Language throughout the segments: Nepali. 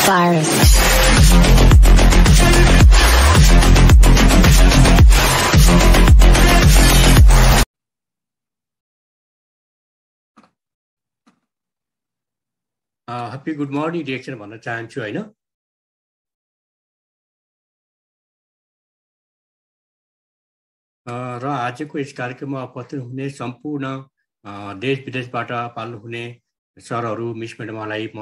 virus. Happy good morning reaction भन्न चाहन्छु हैन। र आजको यस कार्यक्रममा उपस्थित हुने सम्पूर्ण देश विदेशबाट पाल्नु हुने सरहरू मिस म्याडमलाई म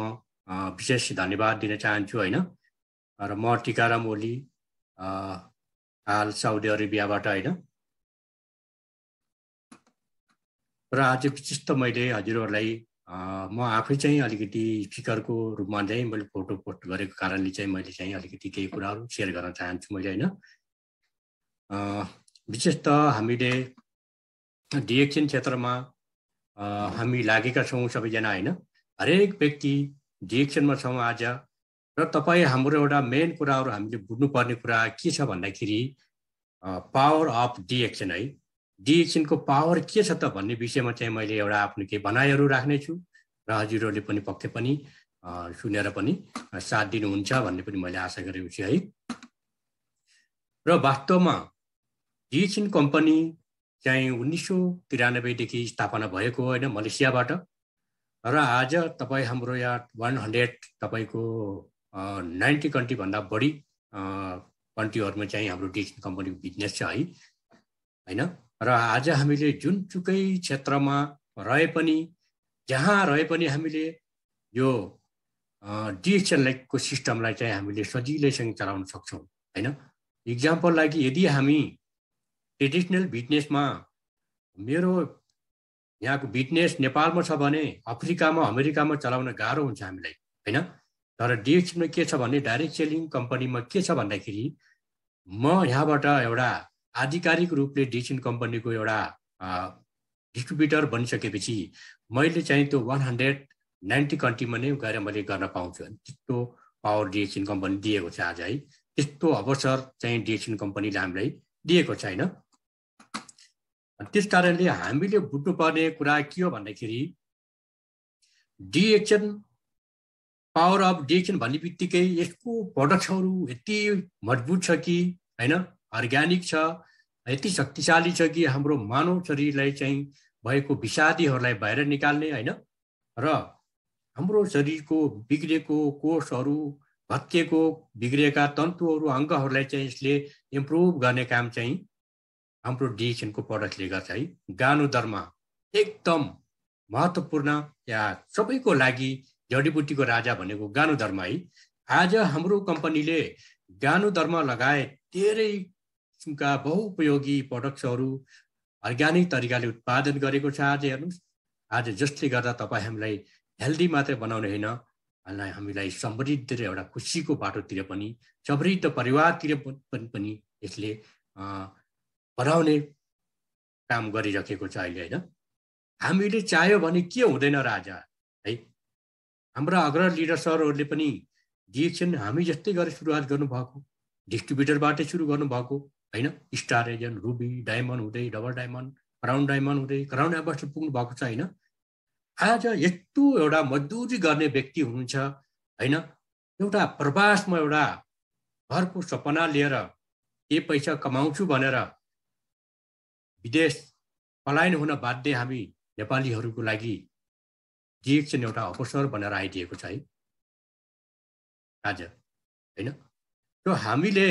विशेष धन्यवाद दिन चाहन्छु हैन। र म टिकाराम ओली हाल साउदी अरेबियाबाट हैन। र आज विशेष त मैले हजुरहरूलाई म आफै चाहिँ अलिकति स्पिकरको रूपमा चाहिँ मैले फोटो पोस्ट गरेको कारणले चाहिँ मैले चाहिँ अलिकति केही कुराहरू शेयर गर्न चाहन्छु मैले हैन। विशेष त हामीले डिएक्सन क्षेत्रमा हामी लागेका छौँ सबैजना हैन। हरेक व्यक्ति डिएक्सनमा छौँ आज। र तपाईँ हाम्रो एउटा मेन कुराहरू हामीले बुझ्नुपर्ने कुरा के छ भन्दाखेरि पावर अफ डिएक्सन है। डिएक्सनको पावर के छ त भन्ने विषयमा चाहिँ मैले एउटा आफ्नो केही भनाइहरू राख्नेछु र हजुरहरूले पनि पक्कै पनि सुनेर पनि साथ दिनुहुन्छ भन्ने पनि मैले आशा गरेको छु है। र वास्तवमा डिएक्सन कम्पनी चाहिँ 1993 देखि स्थापना भएको होइन मलेसियाबाट। र आज तपाईँ हाम्रो यहाँ 100 तपाईँको 90 कन्ट्री भन्दा बढी कन्ट्रीहरूमा चाहिँ हाम्रो डिएक्सन कम्पनीको बिजनेस छ है हैन। र आज हामीले जुनसुकै क्षेत्रमा रहे पनि जहाँ रहे पनि हामीले यो डिएक्सन लाइकको सिस्टमलाई चाहिँ हामीले सजिलैसँग चलाउन सक्छौँ हैन। इक्जाम्पल लागि यदि हामी ट्रेडिसनल बिजनेसमा मेरो यहाँको बिजनेस नेपालमा छ भने अफ्रिकामा अमेरिकामा चलाउन गाह्रो हुन्छ हामीलाई हैन। तर डिएक्सनमा के छ भने डाइरेक्ट सेलिङ कम्पनीमा के छ भन्दाखेरि म यहाँबाट एउटा आधिकारिक रूपले डिएक्सन कम्पनीको एउटा डिस्ट्रिब्युटर बनिसकेपछि मैले चाहिँ त्यो 190 कन्ट्रीमा नै गएर मैले गर्न पाउँछु। त्यस्तो पावर डिएक्सन कम्पनी दिएको छ आज है। त्यस्तो अवसर चाहिँ डिएक्सन कम्पनीले हामीलाई दिएको छ हैन। त्यस कारणले हामीले बुझ्नुपर्ने कुरा के हो भन्दाखेरि डिएक्सन पावर अफ डिएक्सन भन्ने बित्तिकै यसको प्रोडक्ट्सहरू यति मजबुत छ कि हैन, अर्ग्यानिक छ, यति शक्तिशाली छ कि हाम्रो मानव शरीरलाई चाहिँ भएको विषादीहरूलाई बाहिर निकाल्ने हैन। र हाम्रो शरीरको बिग्रेको कोषहरू भत्किएको बिग्रेका तन्तुहरू अङ्गहरूलाई चाहिँ यसले इम्प्रुभ गर्ने काम चाहिँ हाम्रो डिएक्सनको प्रोडक्टले गर्छ है। गानुदर्मा एकदम महत्त्वपूर्ण या सबैको लागि जडीबुटीको राजा भनेको गानुदर्मा है। आज हाम्रो कम्पनीले गानुदर्मा लगायत धेरै किसिमका बहुउपयोगी प्रोडक्ट्सहरू अर्ग्यानिक तरिकाले उत्पादन गरेको छ। आज हेर्नुहोस्, आज जसले गर्दा तपाईँ हामीलाई हेल्दी मात्रै बनाउने होइन, हामीलाई समृद्ध र एउटा खुसीको बाटोतिर पनि समृद्ध परिवारतिर पनि यसले बनाउने काम गरिरहेको छ अहिले होइन। हामीले चाह्यो भने के हुँदैन र आज है। हाम्रा अग्र लिडर सरहरूले पनि डिएक्सन हामी जस्तै गरेर सुरुवात गर्नुभएको, डिस्ट्रिब्युटरबाटै सुरु गर्नुभएको हैन। स्टार एजेन्ट, रुबी, डायमन्ड हुँदै डबल डायमन्ड, क्राउन डायमन्ड हुँदै क्राउन डायमन्ड पुग्नु भएको छ हैन। आज यस्तो एउटा मजदुरी गर्ने व्यक्ति हुनुहुन्छ हैन, एउटा प्रवासमा एउटा घरको सपना लिएर के पैसा कमाउँछु भनेर विदेश पलायन हुन बाध्य हामी नेपालीहरूको लागि डिएक्सन एउटा अवसर बनेर आइदिएको छ है आज हैन। त्यो हामीले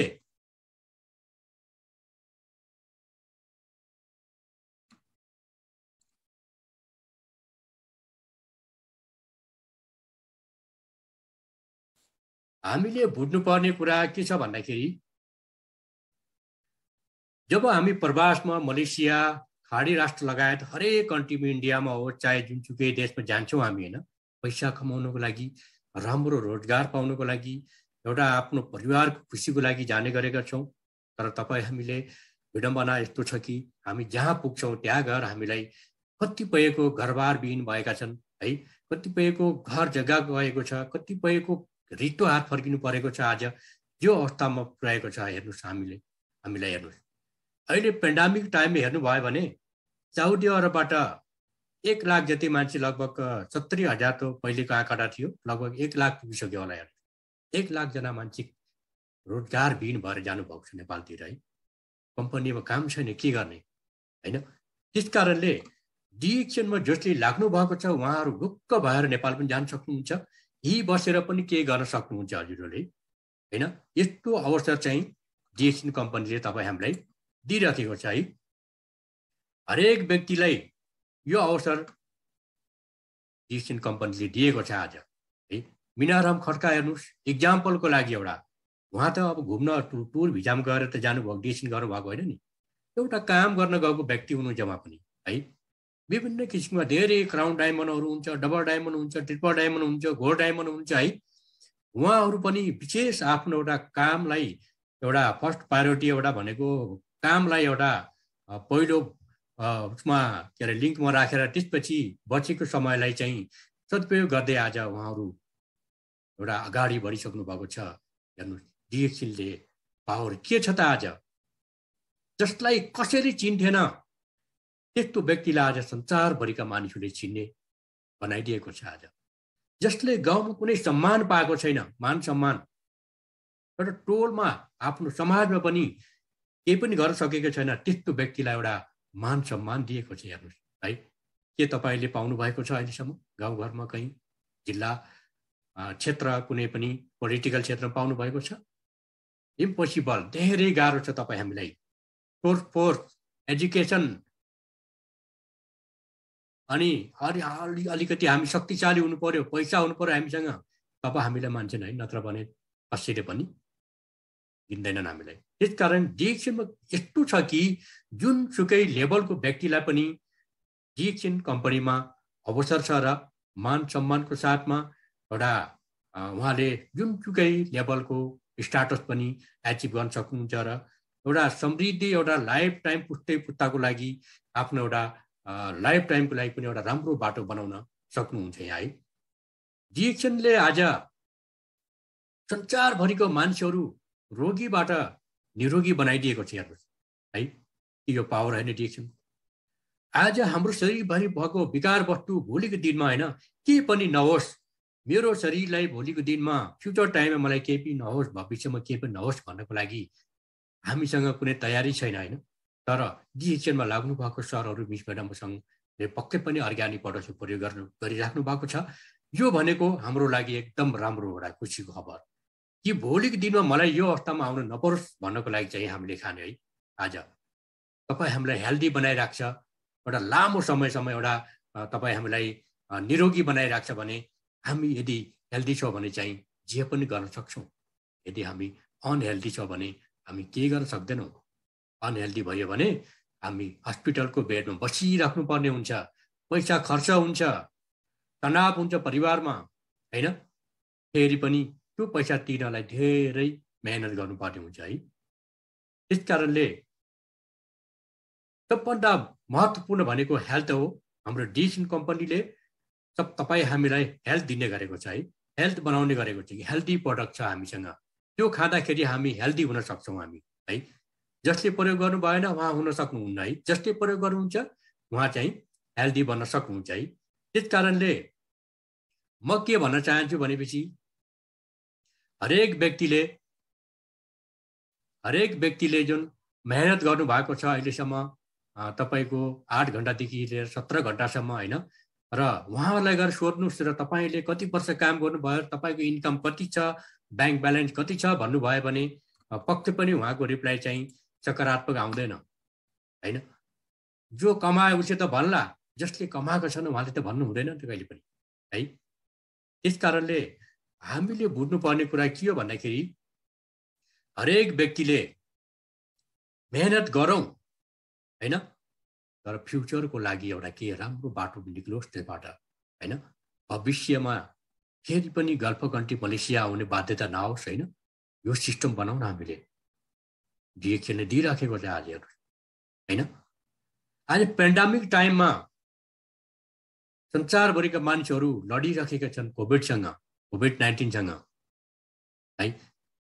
बुझ्नुपर्ने कुरा के छ भन्दाखेरि जब हामी प्रवासमा मलेसिया, खाडी राष्ट्र लगायत हरेक कन्ट्रीमा, इन्डियामा हो चाहे जुनसुकै देशमा जान्छौँ हामी होइन, पैसा कमाउनको लागि, राम्रो रोजगार पाउनको लागि, एउटा आफ्नो परिवारको खुसीको लागि जाने गरेका छौँ। तर तपाईँ हामीले विडम्बना यस्तो छ कि हामी जहाँ पुग्छौँ त्यहाँ गएर हामीलाई कतिपयको घरबारविहीन भएका छन् है, कतिपयको घर जग्गा गएको छ, कतिपयको रित्तो हात फर्किनु परेको छ। आज यो अवस्थामा पुर्याएको छ हेर्नुहोस् हामीलाई हेर्नुहोस्। अहिले पेन्डामिक टाइममा हेर्नुभयो भने साउदी अरबबाट 1 लाख जति मान्छे, लगभग 70,000 त पहिलेको आँकडा थियो, लगभग 1 लाख पुगिसक्यो होला। 1 लाख जना मान्छे रोजगारविहीन भएर जानुभएको छ नेपालतिर है। कम्पनीमा काम छैन, के गर्ने हैन। त्यस कारणले डिएक्सनमा जसले लाग्नु भएको छ उहाँहरू ढुक्क भएर नेपाल पनि जान सक्नुहुन्छ, यही बसेर पनि केही गर्न सक्नुहुन्छ हजुरहरूले हैन। यस्तो अवसर चाहिँ डिएक्सन कम्पनीले तपाईँ हामीलाई दिइराखेको छ है। हरेक व्यक्तिलाई यो अवसर डिएक्सन कम्पनीले दिएको छ आज है। मिनाराम खड्का हेर्नुहोस्, इक्जाम्पलको लागि एउटा, उहाँ त अब घुम्न टुर भिजामा गएर त जानुभएको, डिएक्सन गर्नुभएको होइन नि, एउटा काम गर्न गएको व्यक्ति हुनुहुन्छ उहाँ पनि है। विभिन्न किसिमका धेरै क्राउन डायमन्डहरू हुन्छ, डबल डायमन्ड हुन्छ, ट्रिपल डायमन्ड हुन्छ, गोल्ड डायमन्ड हुन्छ है। उहाँहरू पनि विशेष आफ्नो एउटा कामलाई एउटा फर्स्ट प्रायोरिटी एउटा भनेको कामलाई एउटा पहिलो उसमा के अरे लिङ्कमा राखेर त्यसपछि बचेको समयलाई चाहिँ सदुपयोग गर्दै आज उहाँहरू एउटा अगाडि बढिसक्नु भएको छ। हेर्नु डिएक्सनले पावर के छ त आज, जसलाई कसैले चिन्थेन त्यस्तो व्यक्तिलाई आज संसारभरिका मानिसहरूले चिन्ने बनाइदिएको छ। आज जसले गाउँमा कुनै सम्मान पाएको छैन, मान सम्मान, एउटा टोलमा आफ्नो समाजमा पनि केही पनि गर्न सकेको छैन, त्यस्तो व्यक्तिलाई एउटा मान सम्मान दिएको छ। हेर्नुहोस् है, के तपाईँले पाउनु भएको छ अहिलेसम्म गाउँघरमा कहीँ, जिल्ला क्षेत्र कुनै पनि पोलिटिकल क्षेत्रमा पाउनु भएको छ? इम्पोसिबल, धेरै गाह्रो छ तपाईँ हामीलाई। फोर्स एजुकेसन अनि अलिकति हामी शक्तिशाली हुनु पर्यो, पैसा हुनु पर्यो हामीसँग, तब हामीलाई मान्छन् है, नत्र भने कसैले पनि दिँदैनन् हामीलाई। त्यसकारण डिएक्सनमा यस्तो छ कि जुनसुकै लेभलको व्यक्तिलाई पनि डिएक्सन कम्पनीमा अवसर छ र मान सम्मानको साथमा एउटा उहाँले जुनसुकै लेभलको स्टाटस पनि एचिभ गर्न सक्नुहुन्छ र एउटा समृद्धि, एउटा लाइफ टाइम पुस्ताको लागि आफ्नो एउटा लाइफ टाइमको लागि पनि एउटा राम्रो बाटो बनाउन सक्नुहुन्छ यहाँ है। डिएक्सनले आज संसारभरिको मान्छेहरू रोगीबाट निरोगी बनाइदिएको छ। हेर्नुहोस् है, यो पावर होइन डिएक्सन। आज हाम्रो शरीरभरि भएको विकार वस्तु भोलिको दिनमा होइन के पनि नहोस्, मेरो शरीरलाई भोलिको दिनमा फ्युचर टाइममा मलाई केही पनि नहोस्, भविष्यमा केही पनि नहोस् भन्नको लागि हामीसँग कुनै तयारी छैन होइन। तर डिएक्सनमा लाग्नु भएको सरहरू मिस म्याडमसँग पक्कै पनि अर्ग्यानिक प्रडक्टको प्रयोग गरिराख्नु भएको छ। यो भनेको हाम्रो लागि एकदम राम्रो एउटा खुसीको खबर कि भोलिको दिनमा मलाई यो अवस्थामा आउनु नपरोस् भन्नको लागि चाहिँ हामीले खाने है। आज तपाईँ हामीलाई हेल्दी बनाइराख्छ, एउटा लामो समयसम्म एउटा तपाईँ हामीलाई निरोगी बनाइराख्छ भने हामी यदि हेल्दी छौँ भने चाहिँ जे पनि गर्न सक्छौँ। यदि हामी अनहेल्दी छौँ भने हामी केही गर्न सक्दैनौँ। अनहेल्दी भयो भने हामी हस्पिटलको बेडमा बसिराख्नु पर्ने हुन्छ, पैसा खर्च हुन्छ, तनाव हुन्छ परिवारमा होइन। फेरि पनि त्यो पैसा तिर्नलाई धेरै मेहनत गर्नुपर्ने हुन्छ है। त्यस कारणले सबभन्दा महत्त्वपूर्ण भनेको हेल्थ हो। हाम्रो डिएक्सन कम्पनीले तपाईँ हामीलाई हेल्थ दिने गरेको छ है, हेल्थ बनाउने गरेको छ कि हेल्दी प्रडक्ट छ हामीसँग, त्यो खाँदाखेरि हामी हेल्दी हुन सक्छौँ हामी है। जसले प्रयोग गर्नु भएन उहाँ हुन सक्नुहुन्न है, जसले प्रयोग गर्नुहुन्छ उहाँ चाहिँ हेल्दी बन्न सक्नुहुन्छ है। त्यस कारणले म के भन्न चाहन्छु भनेपछि हरेक व्यक्तिले जुन मेहनत गर्नु भएको छ अहिलेसम्म तपाईँको 8 घन्टादेखि लिएर 17 घन्टासम्म होइन, र उहाँहरूलाई गएर सोध्नुहोस् र तपाईँले कति वर्ष काम गर्नुभयो, तपाईँको इन्कम कति छ, ब्याङ्क ब्यालेन्स कति छ भन्नुभयो भने पक्कै पनि उहाँको रिप्लाई चाहिँ सकारात्मक आउँदैन होइन। जो कमाए उसले त भन्ला, जसले कमाएको छैन उहाँले त भन्नु हुँदैन नि त कहिले पनि है। त्यस कारणले हामीले बुझ्नुपर्ने कुरा के हो भन्दाखेरि हरेक व्यक्तिले मेहनत गरौँ होइन, तर फ्युचरको लागि एउटा के राम्रो बाटो निक्लोस् त्यसबाट होइन। भविष्यमा फेरि पनि गल्फ कन्ट्री मलेसिया आउने बाध्यता नहोस् होइन। यो सिस्टम बनाउन हामीले डिएक्सनले दिइराखेको छ आज होइन। आज पेन्डामिक टाइममा संसारभरिका मानिसहरू लडिराखेका छन् कोभिडसँग, कोभिड-19सँग है।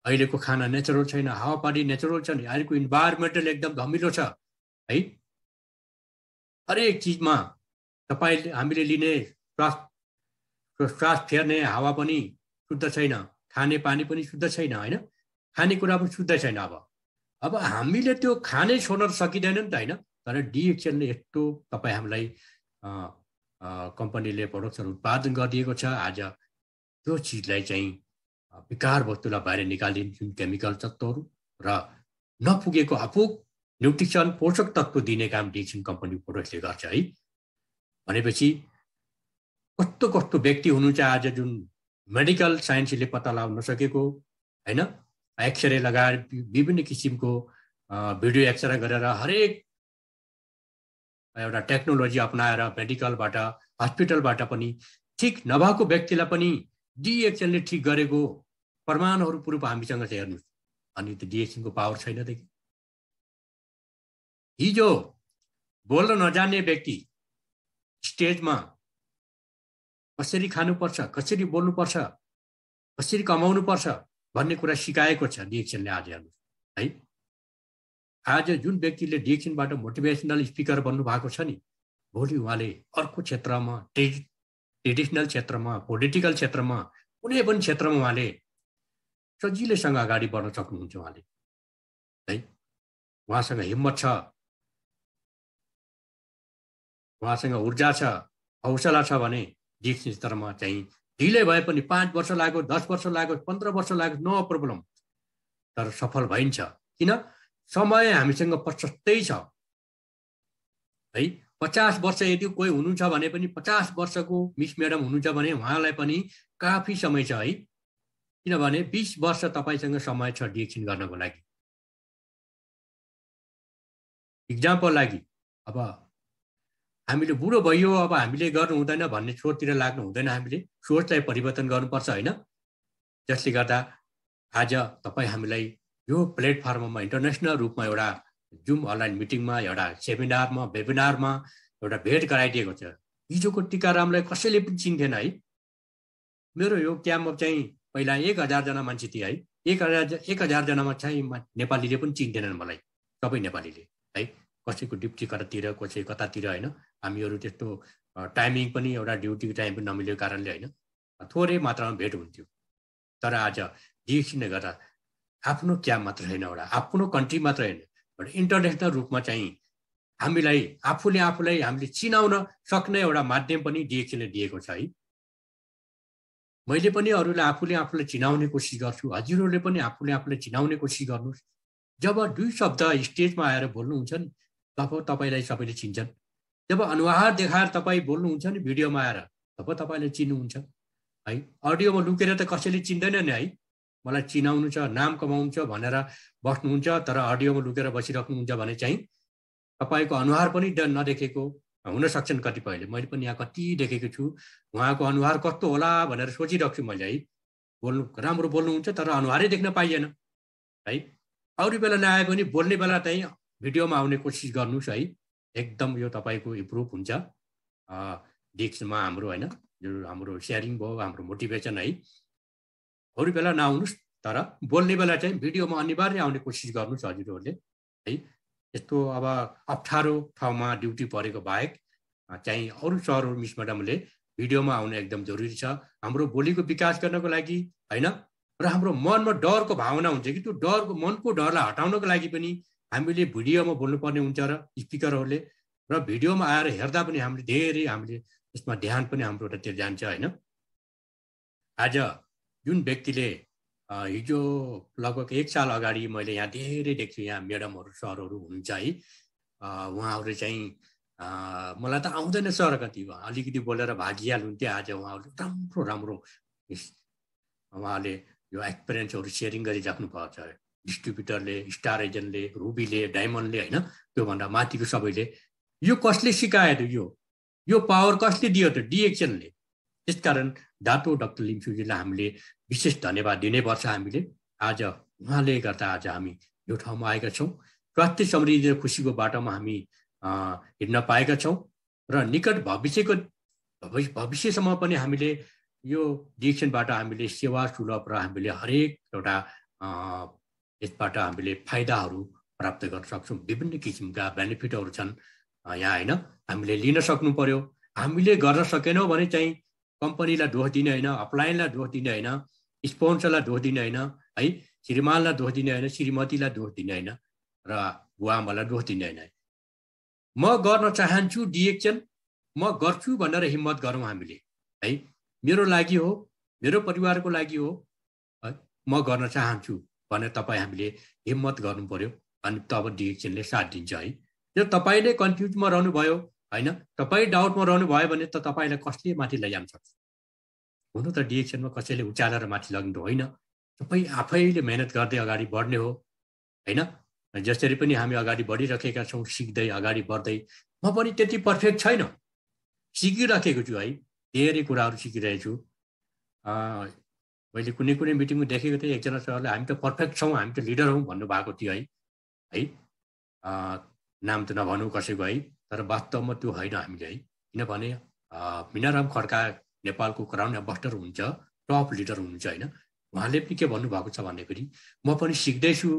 अहिलेको खाना नेचुरल छैन, हावापानी नेचुरल छैन, अहिलेको इन्भाइरोमेन्टल एकदम धमिलो छ है। हरेक चिजमा तपाईँले हामीले लिने श्वास फेर्ने हावा पनि शुद्ध छैन, खाने पानी पनि शुद्ध छैन हैन, खानेकुरा पनि शुद्ध छैन। अब हामीले त्यो खानै छोड्न सकिँदैन नि त हैन। तर डिएक्सएलले यस्तो तपाईँ हामीलाई कम्पनीले प्रोडक्टहरू उत्पादन गरिदिएको छ। आज त्यो चिजलाई चाहिँ विकार वस्तुलाई बाहिर निकालिदिने जुन केमिकल तत्त्वहरू र नपुगेको अपुग न्युट्रिसन पोषक तत्त्व दिने काम डिएक्सन कम्पनी प्रोडक्टले गर्छ है। भनेपछि कस्तो कस्तो व्यक्ति हुनुहुन्छ आज जुन मेडिकल साइन्सले पत्ता लगाउन नसकेको हैन, एक्सरे लगाएर विभिन्न किसिमको भिडियो एक्सरे गरेर हरेक एउटा टेक्नोलोजी अपनाएर मेडिकलबाट हस्पिटलबाट पनि ठिक नभएको व्यक्तिलाई पनि डिएक्सएलले ठिक गरेको प्रमाणहरू प्रुफ हामीसँग छ हेर्नुहोस्। अनि त्यो डिएक्सएलको पावर छैन त। हिजो बोल्न नजान्ने व्यक्ति स्टेजमा कसरी खानुपर्छ, कसरी बोल्नुपर्छ, कसरी कमाउनुपर्छ भन्ने कुरा सिकाएको छ डिएक्सएलले आज हेर्नुहोस् है। आज जुन व्यक्तिले डिएक्सएलबाट मोटिभेसनल स्पिकर बन्नु भएको छ नि, भोलि उहाँले अर्को क्षेत्रमा ट्रेडिसनल क्षेत्रमा पोलिटिकल क्षेत्रमा कुनै पनि क्षेत्रमा उहाँले सजिलैसँग अगाडि बढ्न सक्नुहुन्छ उहाँले है। उहाँसँग हिम्मत छ, उहाँसँग ऊर्जा छ, हौसला छ भने डिएक्सन स्तरमा चाहिँ ढिलै भए पनि 5 वर्ष लाग्यो, 10 वर्ष लाग्यो, 15 वर्ष लाग्यो, नो प्रब्लम, तर सफल भइन्छ। किन? समय हामीसँग प्रशस्तै छ है। 50 वर्ष यदि कोही हुनुहुन्छ भने पनि 50 वर्षको मिस म्याडम हुनुहुन्छ भने उहाँलाई पनि काफी समय छ है। किनभने 20 वर्ष तपाईसँग समय छ डिएक्सन गर्नको लागि। इक्जाम्पल लागि अब हामीले बुढो भइयो, अब हामीले गर्नु हुँदैन भन्ने सोचतिर लाग्नु हुँदैन। हामीले सोचलाई परिवर्तन गर्नुपर्छ हैन। जसले गर्दा आज तपाईँ हामीलाई यो प्लेटफर्ममा इन्टरनेसनल रूपमा एउटा जुम अनलाइन मिटिङमा, एउटा सेमिनारमा, वेबिनारमा एउटा भेट गराइदिएको छ। हिजोको टिकारामलाई कसैले पनि चिन्थेन है। मेरो यो क्याम्पमा चाहिँ पहिला 1000 जना मान्छे थिए है। 1000 जनामा चाहिँ नेपालीले पनि चिन्थेनन् मलाई, सबै नेपालीले है। कसैको ड्युटी कतातिर, कसै कतातिर हैन। हामीहरू त्यस्तो टाइमिङ पनि एउटा ड्युटीको टाइम पनि नमिलेको कारणले हैन, थोरै मात्रामा भेट हुन्थ्यो। तर आज डिएक्सनले गर्दा आफ्नो क्याम्प मात्र होइन, एउटा आफ्नो कन्ट्री मात्र होइन, एउटा इन्टरनेसनल रूपमा चाहिँ हामीलाई आफूलाई हामीले चिनाउन सक्ने एउटा माध्यम पनि डिएक्सनले दिएको छ है। मैले पनि अरूलाई आफूलाई चिनाउने कोसिस गर्छु, हजुरहरूले पनि आफूलाई चिनाउने कोसिस गर्नुहोस्। जब दुई शब्द स्टेजमा आएर बोल्नुहुन्छ नि, तब तपाईँलाई सबैले चिन्छन्। जब अनुहार देखाएर तपाईँ बोल्नुहुन्छ नि भिडियोमा आएर, तब तपाईँले चिन्नुहुन्छ है। अडियोमा लुकेर त कसैले चिन्दैन नि है। मलाई चिनाउनु छ, नाम कमाउनु छ भनेर बस्नुहुन्छ, तर अडियोमा लुकेर बसिराख्नुहुन्छ भने चाहिँ तपाईँको अनुहार पनि नदेखेको हुन सक्छन् कतिपयले। मैले पनि यहाँ कति देखेको छु, उहाँको अनुहार कस्तो होला भनेर सोचिरहेको छु मैले है। राम्रो बोल्नुहुन्छ तर अनुहारै देख्न पाइएन है। अरू बेला नआए पनि बोल्ने बेला चाहिँ भिडियोमा आउने कोसिस गर्नुहोस् है। एकदम यो तपाईँको इम्प्रुभ हुन्छ डिएक्सनमा हाम्रो होइन। जो हाम्रो सेयरिङ भयो, हाम्रो मोटिभेसन है। अरू बेला नआउनुहोस्, तर बोल्ने बेला चाहिँ भिडियोमा अनिवार्य आउने कोसिस गर्नुहोस् हजुरहरूले है। यस्तो अब अप्ठ्यारो ठाउँमा ड्युटी परेको बाहेक चाहिँ अरू सरहरू मिस म्याडमले भिडियोमा आउनु एकदम जरुरी छ, हाम्रो बोलीको विकास गर्नको लागि हैन। र हाम्रो मनमा डरको भावना हुन्छ कि त्यो डरको मनको डरलाई हटाउनको लागि पनि हामीले भिडियोमा बोल्नुपर्ने हुन्छ र स्पिकरहरूले र भिडियोमा आएर हेर्दा पनि हामीले यसमा ध्यान पनि हाम्रो त्यो जान्छ हैन। आज जुन व्यक्तिले हिजो लगभग 1 साल अगाडि मैले यहाँ धेरै देख्छु, यहाँ म्याडमहरू सरहरू हुनुहुन्छ है। उहाँहरू चाहिँ मलाई त आउँदैन सर, कति अलिकति बोलेर भागिहाल्नुहुन्थ्यो। आज उहाँहरूले राम्रो उहाँले यो एक्सपिरियन्सहरू सेयरिङ गरिराख्नु भएको छ। डिस्ट्रिब्युटरले, स्टार एजेन्टले, रुबीले, डायमन्डले होइन, त्योभन्दा माथिको सबैले। यो कसले सिकायो त? यो पावर कसले दियो त? डिएक्सएलले। त्यसकारण डाक्टर लिम्सुजीलाई हामीले विशेष धन्यवाद दिनैपर्छ हामीले। आज उहाँले गर्दा आज हामी यो ठाउँमा आएका छौँ। स्वास्थ्य समृद्धि र खुसीको बाटोमा हामी हिँड्न पाएका छौँ र निकट भविष्यसम्म पनि हामीले यो डिएक्सनबाट हामीले सेवा सुलभ र हामीले हरेक एउटा यसबाट हामीले फाइदाहरू प्राप्त गर्न सक्छौँ। विभिन्न किसिमका बेनिफिटहरू छन् यहाँ होइन, हामीले लिन सक्नु पर्यो। हामीले गर्न सकेनौँ भने चाहिँ कम्पनीलाई दोष दिने होइन, अपलाइनलाई दोष दिने होइन, स्पोन्सरलाई दोष दिने होइन है, श्रीमानलाई दोष दिने होइन, श्रीमतीलाई दोष दिने होइन, र बुवाआमालाई दोष दिने होइन। म गर्न चाहन्छु डिएक्सन, म गर्छु भनेर हिम्मत गरौँ हामीले है। मेरो लागि हो, मेरो परिवारको लागि हो है, म गर्न चाहन्छु भने तपाईँ हामीले हिम्मत गर्नु पर्यो, अनि तब डिएक्सनले साथ दिन्छ है। त्यो तपाईँले कन्फ्युजमा रहनुभयो होइन, तपाईँ डाउटमा रहनुभयो भने त तपाईँलाई कसले माथि लैजान सक्छ? हुनु त डिएक्सनमा कसैले उचालेर माथि लग्नु होइन, तपाईँ आफैले मेहनत गर्दै अगाडि बढ्ने हो होइन। जसरी पनि हामी अगाडि बढिरहेका छौँ, सिक्दै अगाडि बढ्दै। म पनि त्यति पर्फेक्ट छैन, सिकिराखेको छु है, धेरै कुराहरू सिकिरहेको छु। मैले कुनै कुनै मिटिङमा देखेको थिएँ, एकजना सरले हामी त पर्फेक्ट छौँ, हामी त लिडर हौँ भन्नुभएको थियो है। नाम त नभनौँ कसैको है, तर वास्तवमा त्यो होइन हामीले है। किनभने मिनाराम खड्का नेपालको क्राउन एम्बेसडर हुनुहुन्छ, टप लिडर हुनुहुन्छ होइन। उहाँले पनि के भन्नुभएको छ भन्दाखेरि म पनि सिक्दैछु,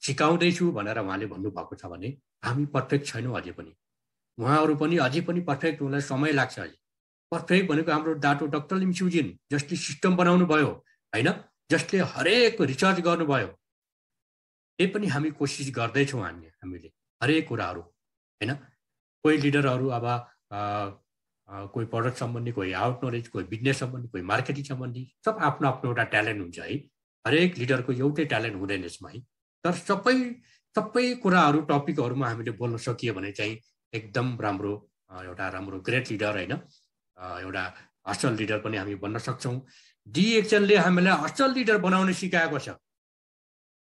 सिकाउँदैछु भनेर उहाँले भन्नुभएको छ भने हामी पर्फेक्ट छैनौँ अझै पनि। उहाँहरू पनि अझै पनि पर्फेक्ट हुनलाई समय लाग्छ अझै। पर्फेक्ट भनेको हाम्रो डाक्टर डक्टर लिम्सुजिन जसले सिस्टम बनाउनु भयो होइन, जसले हरेक रिसर्च गर्नुभयो, त्यही पनि हामी कोसिस गर्दैछौँ हामीले हरेक कुराहरू होइन। कोही लिडरहरू अब कोही प्रडक्ट सम्बन्धी, कोही आउट नलेज, कोही बिजनेस सम्बन्धी, कोही मार्केटिङ सम्बन्धी, सब आफ्नो आफ्नो एउटा ट्यालेन्ट हुन्छ है। हरेक लिडरको एउटै ट्यालेन्ट हुँदैन यसमा है। तर सबै कुराहरू टपिकहरूमा हामीले बोल्न सकियो भने चाहिँ एकदम राम्रो, एउटा राम्रो ग्रेट लिडर होइन, एउटा असल लिडर पनि हामी बन्न सक्छौँ। डिएक्सनले हामीलाई असल लिडर बनाउन सिकाएको छ।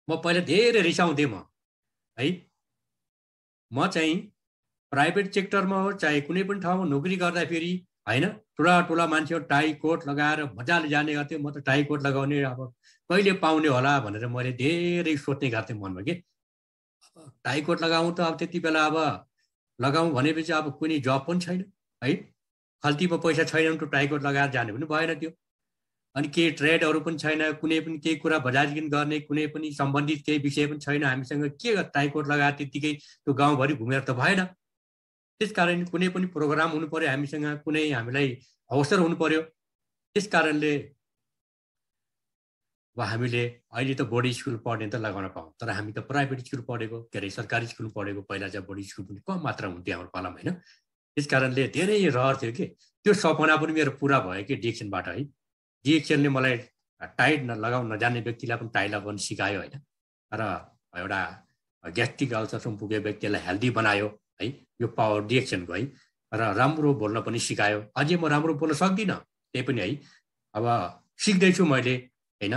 म पहिला धेरै रिसाउँथेँ म है, म चाहिँ प्राइभेट सेक्टरमा हो चाहे कुनै पनि ठाउँमा नोकरी गर्दाखेरि होइन, ठुला मान्छेहरू टाई कोट लगाएर मजाले जाने गर्थ्यो। म त टाई कोट लगाउने अब कहिले पाउने होला भनेर मैले धेरै सोच्ने गर्थेँ मनमा कि टाई कोट लगाउँ त अब त्यति बेला अब लगाउँ भनेपछि अब कुनै जब पनि छैन है, खल्तीमा पैसा छैन भने टाई कोट लगाएर जाने पनि भएन त्यो। अनि केही ट्रेडहरू पनि छैन, कुनै पनि केही कुरा बजारकिन गर्ने कुनै पनि सम्बन्धित केही विषय पनि छैन हामीसँग, के टाई कोट लगाएर त्यत्तिकै त्यो गाउँभरि घुमेर त भएन। त्यसकारण कुनै पनि प्रोग्राम हुनु पर्यो हामीसँग, कुनै हामीलाई अवसर हुनु पर्यो। त्यस कारणले अब हामीले अहिले त बोर्डिङ स्कुल पढ्ने त लगाउन पाऊँ, तर हामी त प्राइभेट स्कुल पढेको, के अरे सरकारी स्कुल पढेको। पहिला चाहिँ बोर्डिङ स्कुल पनि कम मात्रा हुन्थ्यो हाम्रो पालामा होइन। त्यस कारणले धेरै रहर थियो कि त्यो सपना पनि मेरो पुरा भयो कि डिएक्सनबाट है। डिएक्सनले मलाई टाई लगाउन नजान्ने व्यक्तिलाई पनि टाई लगाउन सिकायो होइन, र एउटा ग्यास्ट्रिक अल्सरसम्म पुगेको व्यक्तिलाई हेल्दी बनायो है, यो पावर डिएक्सनको है। र राम्रो बोल्न पनि सिकायो। अझै म राम्रो बोल्न सक्दिनँ त्यही पनि है, अब सिक्दैछु मैले होइन।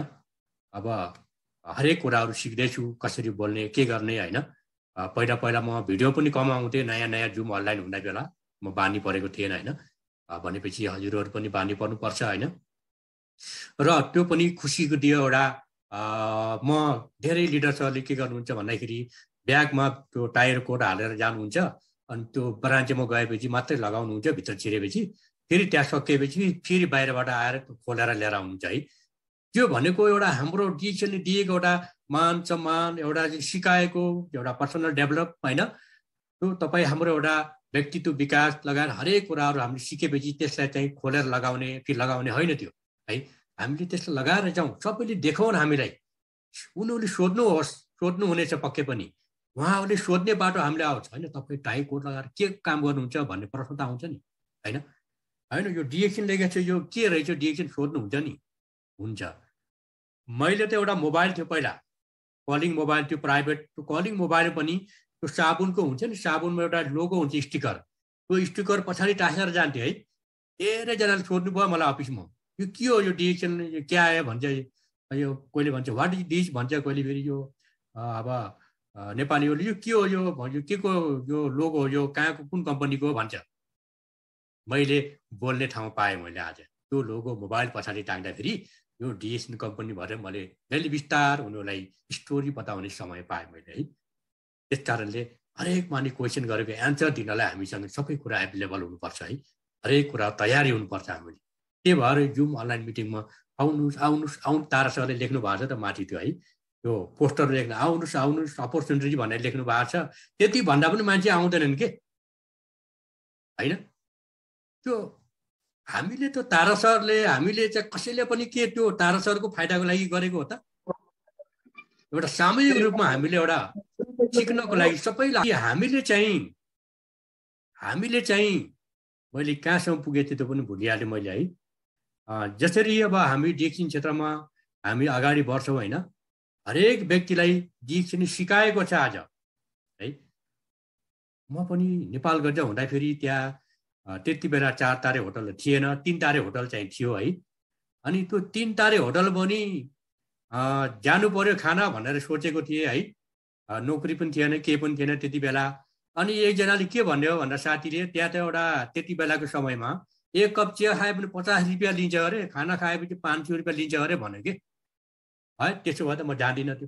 अब हरेक कुराहरू सिक्दैछु, कसरी बोल्ने, के गर्ने होइन। पहिला म भिडियो पनि कमाउँथेँ, नयाँ जुम अनलाइन हुँदा बेला म बानी परेको थिएन होइन। भनेपछि हजुरहरू पनि बानी पर्नुपर्छ होइन। र त्यो पनि खुसीको दियो एउटा। म धेरै लिडर्सहरूले के गर्नुहुन्छ भन्दाखेरि ब्यागमा त्यो टायर कोट हालेर जानुहुन्छ, अनि त्यो ब्रान्चमा गएपछि मात्रै लगाउनुहुन्छ, भित्र छिरेपछि फेरि त्यहाँ सकिएपछि फेरि बाहिरबाट आएर खोलेर लिएर आउनुहुन्छ है। त्यो भनेको एउटा हाम्रो डिएक्सनले दिएको एउटा मान सम्मान, एउटा सिकाएको एउटा पर्सनल डेभलप होइन। त्यो तपाईँ हाम्रो एउटा व्यक्तित्व विकास लगाएर हरेक कुराहरू हामीले सिकेपछि त्यसलाई चाहिँ खोलेर लगाउने कि लगाउने होइन त्यो है। हामीले त्यसलाई लगाएर जाउँ, सबैले देखाउन् हामीलाई, उनीहरूले सोध्नुहोस्, सोध्नु हुनेछ पक्कै पनि। उहाँहरूले सोध्ने बाटो हामीले आउँछ होइन। तपाईँ टाई कोट लगाएर के काम गर्नुहुन्छ भन्ने प्रश्न त आउँछ नि होइन। होइन यो डिएक्सन लेखेको छ, यो के रहेछ डिएक्सन सोध्नुहुन्छ नि, हुन्छ। मैले त एउटा मोबाइल थियो पहिला, कलिङ मोबाइल थियो प्राइभेट। त्यो कलिङ मोबाइल पनि त्यो साबुनको हुन्छ नि, साबुनमा एउटा लोगो हुन्छ स्टिकर, त्यो स्टिकर पछाडि टाँसेर जान्थ्यो है। धेरैजनाले सोध्नु भयो मलाई अफिसमा, यो के हो यो डिएक्सन क्या आयो भन्छ। यो कोहीले भन्छ वाट इज दिस भन्छ, कहिले फेरि यो अब नेपालीहरूले यो के हो, यो के को यो लोगो हो, यो कहाँको कुन कम्पनीको भन्छ। मैले बोल्ने ठाउँ पाएँ मैले आज। त्यो लोगो मोबाइल पछाडि टाङ्दाखेरि यो डिएक्सन कम्पनी भएर मैले जहिले बिस्तार उनीहरूलाई स्टोरी बताउने समय पाएँ मैले है। त्यस कारणले हरेक मानि क्वेसन गरेको एन्सर दिनलाई हामीसँग सबै कुरा एभाइलेबल हुनुपर्छ है। हरेक कुरा तयारी हुनुपर्छ हामीले। त्यही भएर जुम अनलाइन मिटिङमा आउनु तारा सरले लेख्नु भएको छ त माथि त्यो है, त्यो पोस्टर लेख्नु आउनुहोस् अपर्च्युनिटी भनेर लेख्नु भएको छ। त्यति भन्दा पनि मान्छे आउँदैनन् के होइन। त्यो हामीले त तारा सरले हामीले चाहिँ कसैले पनि के त्यो तारा सरको फाइदाको लागि गरेको हो त? एउटा सामूहिक रूपमा हामीले एउटा सिक्नको लागि सबैलाई हामीले चाहिँ मैले कहाँसम्म पुगेको थिएँ त्यो पनि भुलिहालेँ मैले है। जसरी अब हामी डिएक्सन क्षेत्रमा हामी अगाडि बढ्छौँ होइन, हरेक व्यक्तिलाई डिएक्सन सिकाएको छ आज है। म पनि नेपाल गएर हुँदाखेरि त्यहाँ त्यति बेला 4 तारे होटल थिएन, 3 तारे होटल चाहिँ थियो है। अनि त्यो 3 तारे होटल पनि जानु पर्यो खाना भनेर सोचेको थिएँ है। नोकरी पनि थिएन, केही पनि थिएन त्यति बेला। अनि एकजनाले के भन्यो भन्दा साथीले त्यहाँ त एउटा त्यति बेलाको समयमा 1 कप चिया खाए पनि 50 रुपियाँ लिन्छ अरे, खाना खाएपछि 500 रुपियाँ लिन्छ अरे भन्यो कि है। त्यसो भए त म जाँदिनँ। त्यो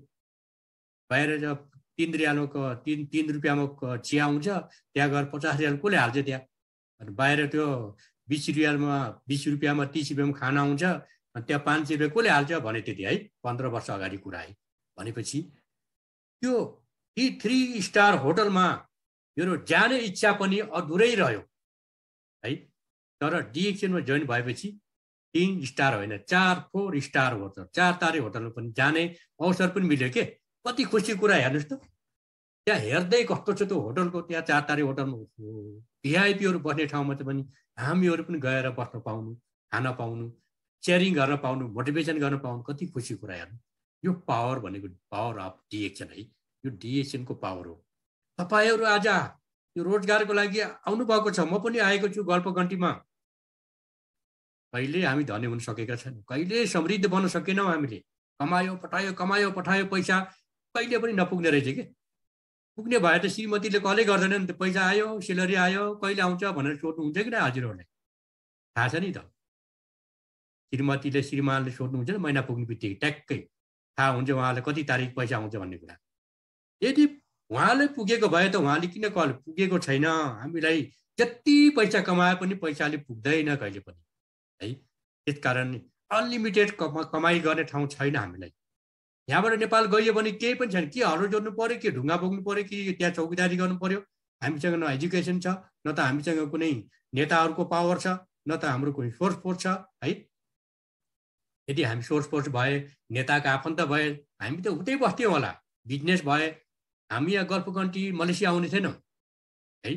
बाहिर जब 3 रियालको 3 रुपियाँमा चिया हुन्छ, त्यहाँ गएर 50 रियाल कसले हाल्छ त्यहाँ? अनि बाहिर त्यो 20 रुपियाँमा 30 रुपियाँमा खाना हुन्छ, अनि त्यहाँ 500 रुपियाँ कसले हाल्छ भने त्यति है। 15 वर्ष अगाडि कुरा है। भनेपछि त्यो 3 स्टार होटलमा मेरो जाने इच्छा पनि अधुरै रह्यो है। तर डिएक्सनमा जोइन भएपछि 3 स्टार होइन 4 स्टार होटल, 4 तारे होटलमा पनि जाने अवसर पनि मिल्यो के। कति खुसी कुरा हेर्नुहोस् त। त्यहाँ हेर्दै कस्तो छ त्यो होटलको, त्यहाँ 4 तारे होटलमा भिआइपीहरू बस्ने ठाउँमा चाहिँ पनि हामीहरू पनि गएर बस्न पाउनु, खान पाउनु, सेयरिङ गर्न पाउनु, मोटिभेसन गर्न पाउनु, कति खुसी कुरा हेर्नु। यो पावर भनेको पावर अफ डिएक्सन है। यो डिएक्सनको पावर हो। तपाईँहरू आज यो रोजगारको लागि आउनुभएको छ, म पनि आएको छु गल्पगन्टीमा। कहिले हामी धनी हुन सकेका छैनौँ, कहिले समृद्ध बन्न सकेनौँ। हामीले कमायो पठायो पैसा कहिले पनि नपुग्ने रहेछ के। पुग्ने भए त श्रीमतीले कले गर्दैन नि त। पैसा आयो, सेलरी आयो, कहिले आउँछ भनेर सोध्नुहुन्छ कि न हजुरहरूले? थाहा छ नि त। श्रीमतीले श्रीमानले सोध्नुहुन्छ नि महिना पुग्ने बित्तिकै ट्याक्कै थाहा हुन्छ उहाँलाई कति तारिक पैसा आउँछ भन्ने कुरा। यदि उहाँले पुगेको भए त उहाँले किन कल पुगेको छैन? हामीलाई जति पैसा कमाए पनि पैसाले पुग्दैन कहिले पनि है। त्यसकारण अनलिमिटेड कमाइ गर्ने ठाउँ छैन हामीलाई। यहाँबाट नेपाल गइयो भने केही पनि छैन। के हलो जोड्नु पर्यो, के ढुङ्गा बोक्नु पर्यो, कि त्यहाँ चौकीदारी गर्नु पर्यो। हामीसँग न एजुकेसन छ, न त हामीसँग कुनै नेताहरूको पावर छ, न त हाम्रो कुनै सोर्स फोर्स छ है। यदि हामी सोर्स फोर्स भए, नेताका आफन्त भए, हामी त उतै बस्थ्यौँ होला। बिजनेस भए हामी यहाँ गल्पगन्टी मलेसिया आउने थिएनौँ है।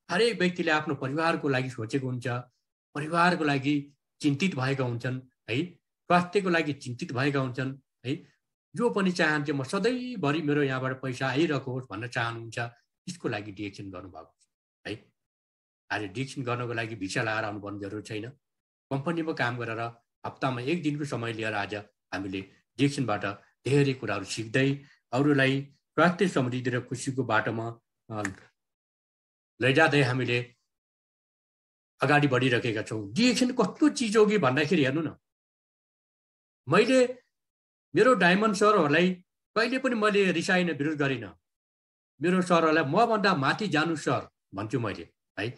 हरेक व्यक्तिले आफ्नो परिवारको लागि सोचेको हुन्छ, परिवारको लागि चिन्तित भएका हुन्छन् है, स्वास्थ्यको लागि चिन्तित भएका हुन्छन् है। जो पनि चाहन्छ म सधैँभरि मेरो यहाँबाट पैसा आइरहेको होस् भन्न चाहनुहुन्छ, त्यसको लागि डिएक्सन गर्नुभएको छ है। आज डिएक्सन गर्नको लागि भिसा लगाएर आउनुपर्ने जरुरत छैन। कम्पनीमा काम गरेर हप्तामा 1 दिनको समय लिएर आज हामीले डिएक्सनबाट धेरै कुराहरू सिक्दै अरूलाई स्वास्थ्य समृद्धि र खुसीको बाटोमा लैजाँदै हामीले अगाडि बढिरहेका छौँ। डिएक्सन कस्तो चिज हो कि भन्दाखेरि हेर्नु न, मैले मेरो डायमन्ड सरहरूलाई कहिले पनि मैले रिसाइन, विरोध गरिनँ। मेरो सरहरूलाई मभन्दा माथि जानु सर भन्छु मैले है।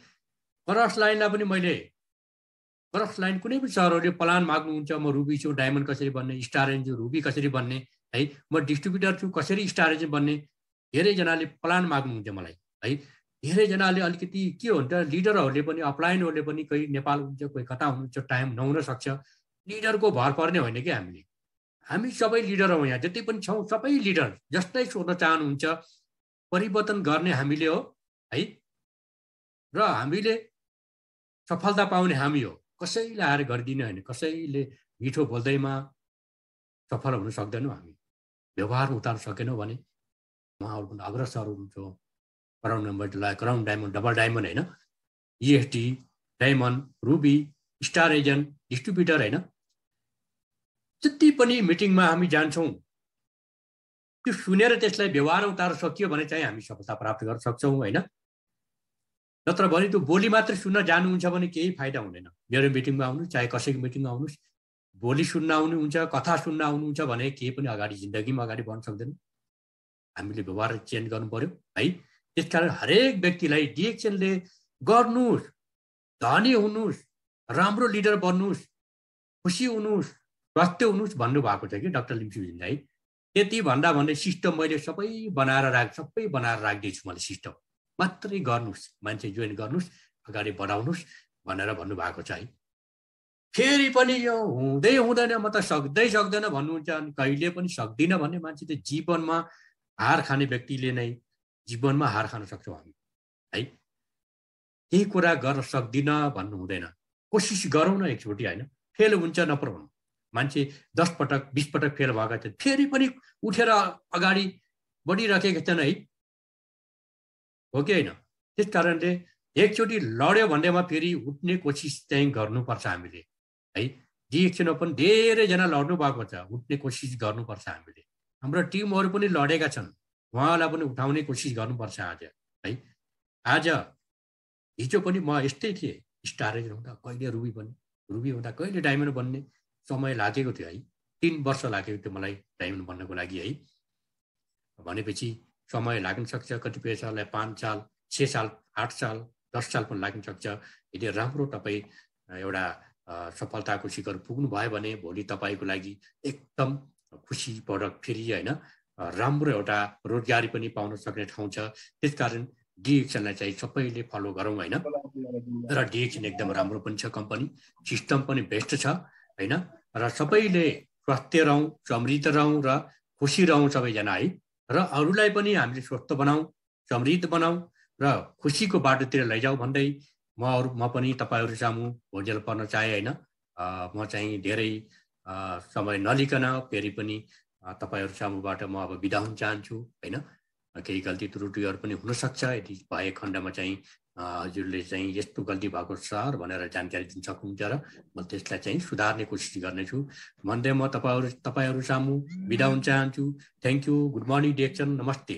क्रस लाइनलाई पनि मैले क्रस लाइन कुनै पनि सरहरूले प्लान माग्नुहुन्छ, म रुबी छु डायमन्ड कसरी बन्ने, स्टार एन्ड छु रुबी कसरी बन्ने है, म डिस्ट्रिब्युटर छु कसरी स्टार एन्ड बन्ने, धेरैजनाले प्लान माग्नुहुन्छ मलाई है। धेरैजनाले अलिकति के हुन्छ, लिडरहरूले पनि अपलाइनहरूले पनि कोही नेपाल हुन्छ, कोही कता हुनुहुन्छ, टाइम नहुन सक्छ। लिडरको भर पर्ने होइन कि हामी सबै लिडर हौँ। यहाँ जति पनि छौँ सबै लिडर जस्तै सोध्न चाहनुहुन्छ, परिवर्तन गर्ने हामीले हो है। र हामीले सफलता पाउने हामी हो। कसैले आएर गरिदिने होइन। कसैले मिठो बोल्दैमा सफल हुन सक्दैनौँ। हामी व्यवहारमा उतार्न सकेनौँ भने उहाँहरू पनि अग्रसर हुन्छ। Crown number, crown diamond, double diamond होइन, EST diamond, ruby, star agent, distributor होइन, जति पनि मिटिङमा हामी जान्छौँ त्यो सुनेर त्यसलाई व्यवहार उतार्न सकियो भने चाहिँ हामी सफलता प्राप्त गर्न सक्छौँ होइन। नत्र भने त्यो बोली मात्र सुन्न जानुहुन्छ भने केही फाइदा हुँदैन। मेरो मिटिङमा आउनुहोस्, चाहे कसैको मिटिङमा आउनुहोस्, बोली सुन्न आउनुहुन्छ, कथा सुन्न आउनुहुन्छ भने केही पनि अगाडि जिन्दगीमा अगाडि बढ्न सक्दैन। हामीले व्यवहार चेन्ज गर्नु पर्यो है। त्यसकारण हरेक व्यक्तिलाई डिएक्सनले गर्नुहोस्, धनी हुनुहोस्, राम्रो लिडर बन्नुहोस्, खुसी हुनुहोस्, स्वास्थ्य हुनुहोस् भन्नुभएको छ कि डाक्टर लिम्चुजीले है। त्यति भन्दा भन्ने सिस्टम मैले सबै बनाएर राख्दैछु। मैले सिस्टम मात्रै गर्नुहोस्, मान्छे जोइन गर्नुहोस्, अगाडि बढाउनुहोस् भनेर भन्नुभएको छ है। फेरि पनि यो हुँदै हुँदैन, म त सक्दैन भन्नुहुन्छ। अनि कहिले पनि सक्दिनँ भन्ने मान्छे चाहिँ जीवनमा हार खाने व्यक्तिले नै जीवनमा हार खान सक्छौँ हामी है। केही कुरा गर्न सक्दिनँ भन्नु हुँदैन, कोसिस गरौँ न एकचोटि होइन। फेल हुन्छ नपराउनु, मान्छे 10 पटक 20 पटक फेल भएका छन्, फेरि पनि उठेर अगाडि बढिरहेका छन् है, हो कि होइन? त्यस कारणले एकचोटि लड्यो भन्दैमा फेरि उठ्ने कोसिस चाहिँ गर्नुपर्छ हामीले है। डिएक्सनमा पनि धेरैजना लड्नु भएको छ, उठ्ने कोसिस गर्नुपर्छ हामीले। हाम्रो टिमहरू पनि लडेका छन्, उहाँलाई पनि उठाउने कोसिस गर्नुपर्छ आज है। आज हिजो पनि म यस्तै थिएँ, स्टारेज हुँदा कहिले रुबी हुँदा कहिले डायमन्ड बन्ने समय लागेको थियो है। 3 वर्ष लागेको थियो मलाई डायमन्ड बन्नको लागि है। भनेपछि समय लाग्न सक्छ, कतिपय साललाई 5 साल 6 साल 8 साल 10 साल पनि लाग्न सक्छ। यदि राम्रो तपाईँ एउटा सफलताको शिखर पुग्नु भयो भने भोलि तपाईँको लागि एकदम खुसीपूर्वक फेरि होइन राम्रो एउटा रोजगारी पनि पाउन सक्ने ठाउँ छ। त्यसकारण डिएक्सनलाई चाहिँ सबैले फलो गरौँ होइन। र डिएक्सन एकदम राम्रो पनि छ, कम्पनी सिस्टम पनि बेस्ट छ होइन। र सबैले स्वस्थ रहौँ, समृद्ध रहौँ र खुसी रहौँ सबैजना है। र अरूलाई पनि हामीले स्वस्थ बनाऊ, समृद्ध बनाऊ र खुसीको बाटोतिर लैजाऊ भन्दै म पनि तपाईँहरू सामु भोजेल पर्न चाहे होइन। म चाहिँ धेरै समय नलिकन फेरि पनि तपाईँहरू सामुबाट म अब बिदा हुन चाहन्छु होइन। केही गल्ती त्रुटिहरू पनि हुनसक्छ, यदि भए खण्डमा चाहिँ हजुरले चाहिँ यस्तो गल्ती भएको सर भनेर जानकारी दिन सक्नुहुन्छ र म त्यसलाई चाहिँ सुधार्ने कोसिस गर्नेछु भन्दै म तपाईँहरू सामु बिदा हुन चाहन्छु। Thank you, good morning DXN, नमस्ते।